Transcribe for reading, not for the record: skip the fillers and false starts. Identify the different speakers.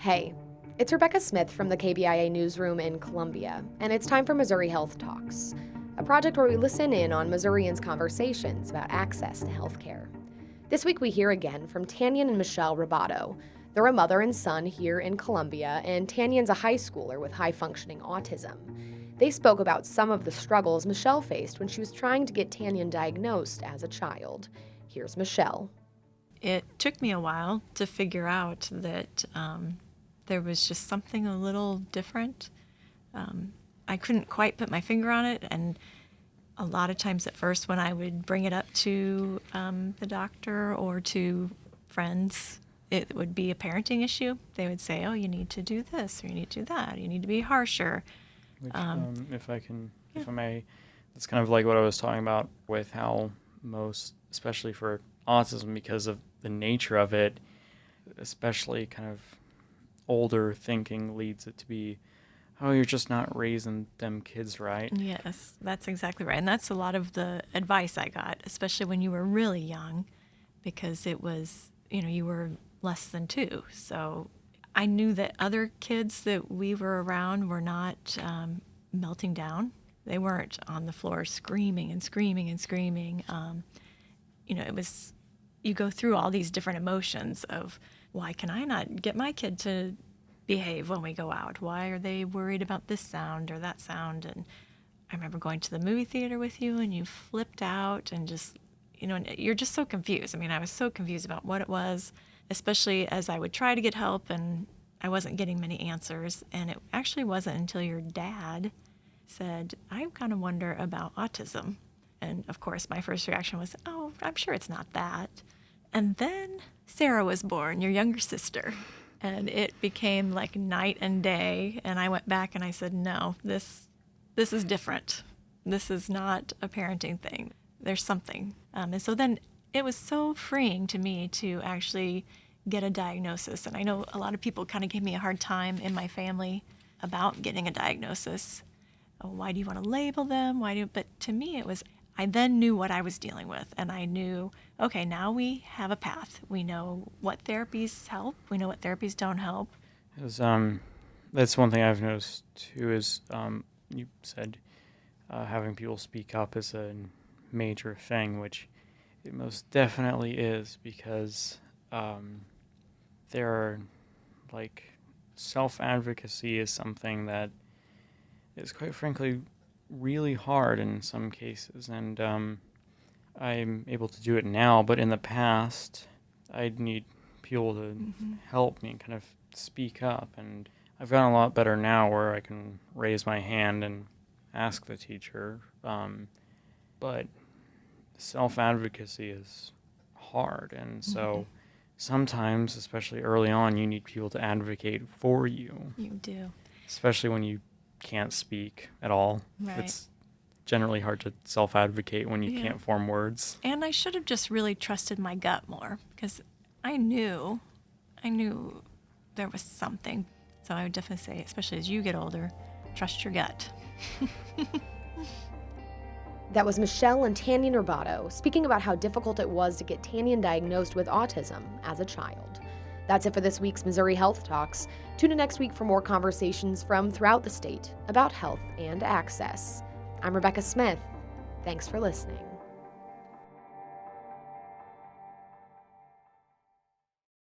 Speaker 1: Hey, it's Rebecca Smith from the KBIA newsroom in Columbia, and it's time for Missouri Health Talks, a project where we listen in on Missourians' conversations about access to health care. This week we hear again from Tagnan and Michelle Ribaudo. They're a mother and son here in Columbia, and Tagnan's a high schooler with high-functioning autism. They spoke about some of the struggles Michelle faced when she was trying to get Tagnan diagnosed as a child. Here's Michelle.
Speaker 2: It took me a while to figure out that there was just something a little different. I couldn't quite put my finger on it, and a lot of times at first when I would bring it up to the doctor or to friends, it would be a parenting issue. They would say, oh, you need to do this, or you need to do that, you need to be harsher.
Speaker 3: Which, if I may, that's kind of like what I was talking about with how most, especially for autism, because of the nature of it, especially kind of older thinking leads it to be, oh, you're just not raising them kids right.
Speaker 2: Yes, that's exactly right. And that's a lot of the advice I got, especially when you were really young, because it was, you were less than 2. So I knew that other kids that we were around were not melting down. They weren't on the floor screaming and screaming and screaming. It was, you go through all these different emotions of, why can I not get my kid to behave when we go out? Why are they worried about this sound or that sound? And I remember going to the movie theater with you and you flipped out and just, and you're just so confused. I was so confused about what it was, especially as I would try to get help and I wasn't getting many answers. And it actually wasn't until your dad said, I kind of wonder about autism. And of course, my first reaction was, oh, I'm sure it's not that. And then Sarah was born, your younger sister. And it became like night and day. And I went back and I said, no, this is different. This is not a parenting thing. There's something. And so then it was so freeing to me to actually get a diagnosis. And I know a lot of people kind of gave me a hard time in my family about getting a diagnosis. Oh, why do you want to label them? But to me, it was, I then knew what I was dealing with. And I knew, okay, now we have a path. We know what therapies help. We know what therapies don't help.
Speaker 3: That's one thing I've noticed too is you said having people speak up is a major thing, which it most definitely is, because there are, self-advocacy is something that is quite frankly really hard in some cases, and I'm able to do it now, but in the past I'd need people to help me kind of speak up, and I've gotten a lot better now where I can raise my hand and ask the teacher, but self-advocacy is hard, and so sometimes, especially early on, you need people to advocate for you.
Speaker 2: You do.
Speaker 3: Especially when you can't speak at all.
Speaker 2: Right.
Speaker 3: It's generally hard to self-advocate when you can't form words.
Speaker 2: And I should have just really trusted my gut more, because I knew there was something. So I would definitely say, especially as you get older, trust your gut.
Speaker 1: That was Michelle and Tagnan Ribaudo speaking about how difficult it was to get Tagnan diagnosed with autism as a child. That's it for this week's Missouri Health Talks. Tune in next week for more conversations from throughout the state about health and access. I'm Rebecca Smith. Thanks for listening.